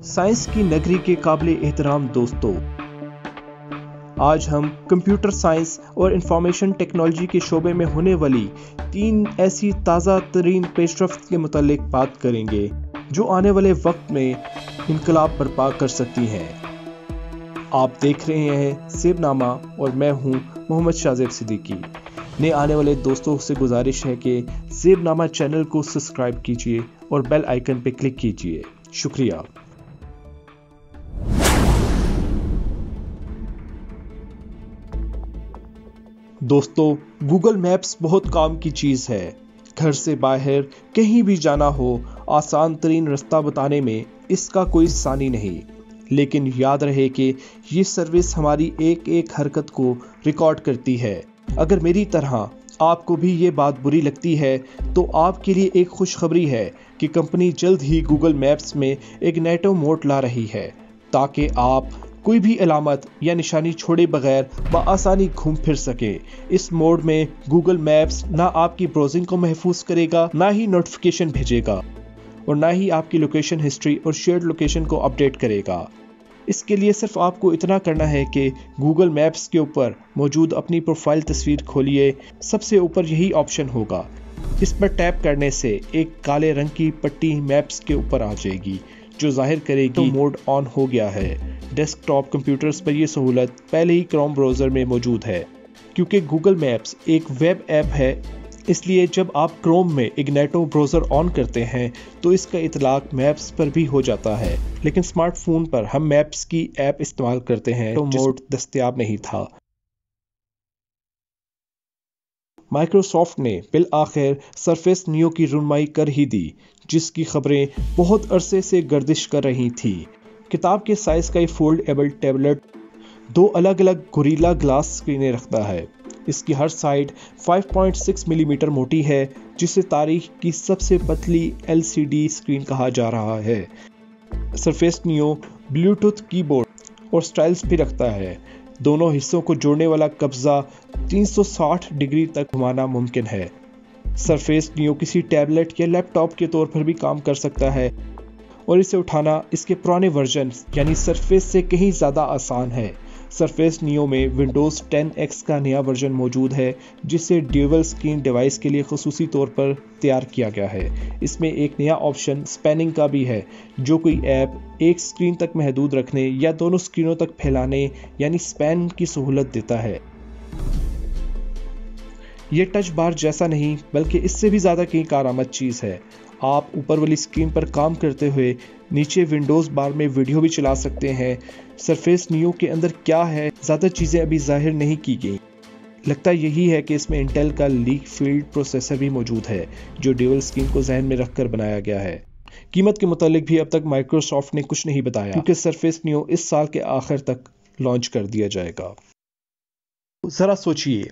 Science کی نگری کے قابل احترام دوستوں، آج ہم کمپیوٹر سائنس اور انفارمیشن ٹیکنالوجی کے شعبے میں ہونے والی 3 ایسی تازہ ترین پیش رفت کے متعلق بات کریں گے جو آنے والے وقت میں انقلاب برپا کر سکتی ہیں۔ آپ دیکھ رہے ہیں زیب نامہ اور میں ہوں محمد شاہزیب صدیقی۔ نئے آنے والے دوستوں سے گزارش ہے کہ زیب نامہ چینل کو سبسکرائب کیجیے اور بیل آئیکن پہ کلک کیجیے۔ شکریہ۔ دوستو، گوگل میپس بہت کام کی چیز ہے۔ گھر سے باہر کہیں بھی جانا ہو، آسان ترین رستہ بتانے میں اس کا کوئی ثانی نہیں۔ لیکن یاد رہے کہ یہ سروس ہماری ایک ایک حرکت کو ریکارڈ کرتی ہے۔ اگر میری طرح آپ کو بھی یہ بات بری لگتی ہے تو آپ کے لیے ایک خوشخبری ہے کہ کمپنی جلد ہی گوگل میپس میں ایک نیٹو موڈ لا رہی ہے تاکہ آپ کوئی بھی علامت یا نشانی چھوڑے بغیر بآسانی گھوم پھر سکے۔ اس موڈ میں گوگل میپس نہ آپ کی براؤزنگ کو محفوظ کرے گا، نہ ہی نوٹیفیکیشن بھیجے گا اور نہ ہی آپ کی لوکیشن ہسٹری اور شیئرڈ لوکیشن کو اپڈیٹ کرے گا۔ اس کے لیے صرف آپ کو اتنا کرنا ہے کہ گوگل میپس کے اوپر موجود اپنی پروفائل تصویر کھولیے۔ سب سے اوپر یہی آپشن ہوگا۔ اس پر ٹیپ کرنے سے ایک کالے رنگ کی پٹی میپس کے اوپر آ جائے گی جو ظاہر کرے گی موڈ آن ہو گیا ہے۔ ڈیسک ٹاپ کمپیوٹرز پر یہ سہولت پہلے ہی کروم براؤزر میں موجود ہے۔ کیونکہ گوگل میپس ایک ویب ایپ ہے، اس لیے جب آپ کروم میں اگنیٹو براؤزر آن کرتے ہیں تو اس کا اطلاق میپس پر بھی ہو جاتا ہے، لیکن سمارٹ فون پر ہم میپس کی ایپ استعمال کرتے ہیں تو موڈ دستیاب نہیں تھا۔ مائکروسافٹ نے بالآخر سرفیس نیو کی رونمائی کر ہی دی، جس کی خبریں بہت عرصے سے گردش کر رہی تھی۔ کتاب کے سائز کا یہ فولڈ ایبل ٹیبلٹ 2 الگ الگ گوریلا گلاس سکرینیں رکھتا ہے۔ اس کی ہر سائڈ 5.6 ملی میٹر موٹی ہے، جسے تاریخ کی سب سے پتلی LCD سکرین کہا جا رہا ہے۔ سرفیس نیو بلوٹوتھ کی بورڈ اور سٹائلز بھی رکھتا ہے۔ دونوں حصوں کو جوڑنے والا قبضہ 360 ڈگری تک گھمانا ممکن ہے۔ سرفیس نیو کسی ٹیبلٹ یا لیپ ٹاپ کے طور پر بھی کام کر سکتا ہے اور اسے اٹھانا اس کے پرانے ورژن یعنی سرفیس سے کہیں زیادہ آسان ہے۔ سرفیس نیو میں ونڈوز 10X کا نیا ورژن موجود ہے جسے ڈیول سکرین ڈیوائس کے لیے خصوصی طور پر تیار کیا گیا ہے۔ اس میں ایک نیا آپشن سپیننگ کا بھی ہے، جو کوئی ایپ ایک سکرین تک محدود رکھنے یا دونوں سکرینوں تک پھیلانے یعنی سپین کی سہولت دیتا ہے۔ یہ ٹچ بار جیسا نہیں بلکہ اس سے بھی زیادہ کہیں کارآمد چیز ہے۔ آپ اوپر والی سکرین پر کام کرتے ہوئے نیچے ونڈوز بار میں ویڈیو بھی چلا سکتے ہیں۔ سرفیس نیو کے اندر کیا ہے، زیادہ چیزیں ابھی ظاہر نہیں کی گئی۔ لگتا یہی ہے کہ اس میں انٹیل کا لیک فیلڈ پروسیسر بھی موجود ہے جو ڈیول سکرین کو ذہن میں رکھ کر بنایا گیا ہے۔ قیمت کے متعلق بھی اب تک مائکروسافٹ نے کچھ نہیں بتایا کیونکہ سرفیس نیو اس سال کے آخر تک لانچ کر دیا جائے گا۔ ذرا سوچئے،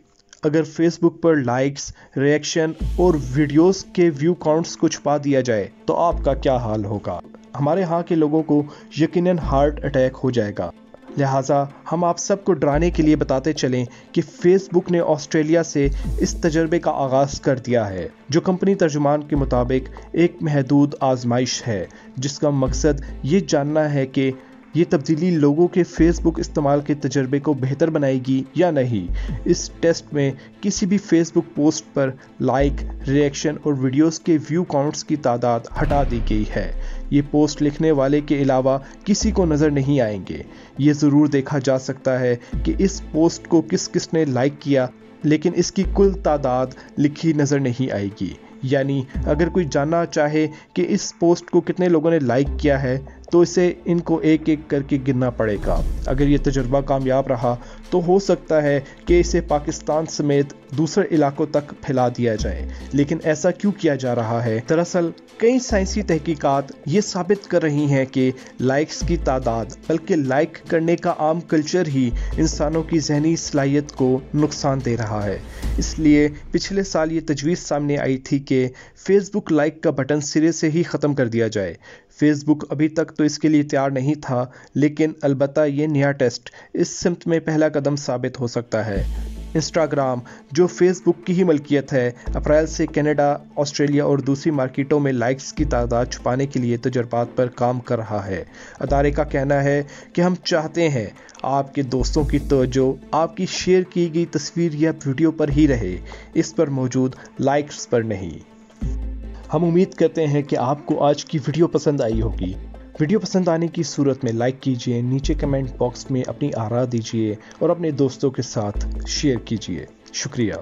اگر فیس بک پر لائکس، ریئیکشن اور ویڈیوز کے ویو کاؤنٹس کو چھپا دیا جائے تو آپ کا کیا حال ہوگا؟ ہمارے ہاں کے لوگوں کو یقیناً ہارٹ اٹیک ہو جائے گا۔ لہٰذا ہم آپ سب کو ڈرانے کے لیے بتاتے چلیں کہ فیس بک نے آسٹریلیا سے اس تجربے کا آغاز کر دیا ہے، جو کمپنی ترجمان کے مطابق ایک محدود آزمائش ہے جس کا مقصد یہ جاننا ہے کہ یہ تبدیلی لوگوں کے فیس بک استعمال کے تجربے کو بہتر بنائے گی یا نہیں۔ اس ٹیسٹ میں کسی بھی فیس بک پوسٹ پر لائک، ریئیکشن اور ویڈیوز کے ویو کاؤنٹس کی تعداد ہٹا دی گئی ہے۔ یہ پوسٹ لکھنے والے کے علاوہ کسی کو نظر نہیں آئیں گے۔ یہ ضرور دیکھا جا سکتا ہے کہ اس پوسٹ کو کس کس نے لائک کیا، لیکن اس کی کل تعداد لکھی نظر نہیں آئے گی۔ یعنی اگر کوئی جاننا چاہے کہ اس پوسٹ کو کتنے لوگوں نے لائک کیا ہے تو اسے ان کو ایک ایک کر کے گننا پڑے گا۔ اگر یہ تجربہ کامیاب رہا تو ہو سکتا ہے کہ اسے پاکستان سمیت دوسرے علاقوں تک پھیلا دیا جائے۔ لیکن ایسا کیوں کیا جا رہا ہے؟ دراصل کئی سائنسی تحقیقات یہ ثابت کر رہی ہیں کہ لائکس کی تعداد بلکہ لائک کرنے کا عام کلچر ہی انسانوں کی ذہنی صلاحیت کو نقصان دے رہا ہے۔ اس لیے پچھلے سال یہ تجویز سامنے آئی تھی کہ فیس بک لائک کا بٹن سرے سے ہی ختم کر دیا جائے۔ فیس بک ابھی تک تو اس کے لیے تیار نہیں تھا، لیکن البتہ یہ نیا ٹیسٹ اس سمت میں پہلا قدم ثابت ہو سکتا ہے۔ انسٹاگرام جو فیس بک کی ہی ملکیت ہے اپریل سے کینیڈا، آسٹریلیا اور دوسری مارکیٹوں میں لائکس کی تعداد چھپانے کے لیے تجربات پر کام کر رہا ہے۔ ادارے کا کہنا ہے کہ ہم چاہتے ہیں آپ کے دوستوں کی توجہ آپ کی شیئر کی گئی تصویر یا ویڈیو پر ہی رہے، اس پر موجود لائکس پر نہیں۔ ہم امید کرتے ہیں کہ آپ کو آج کی ویڈیو پسند آئی ہوگی۔ ویڈیو پسند آنے کی صورت میں لائک کیجئے، نیچے کمنٹ باکس میں اپنی آراء دیجئے اور اپنے دوستوں کے ساتھ شیئر کیجئے۔ شکریہ۔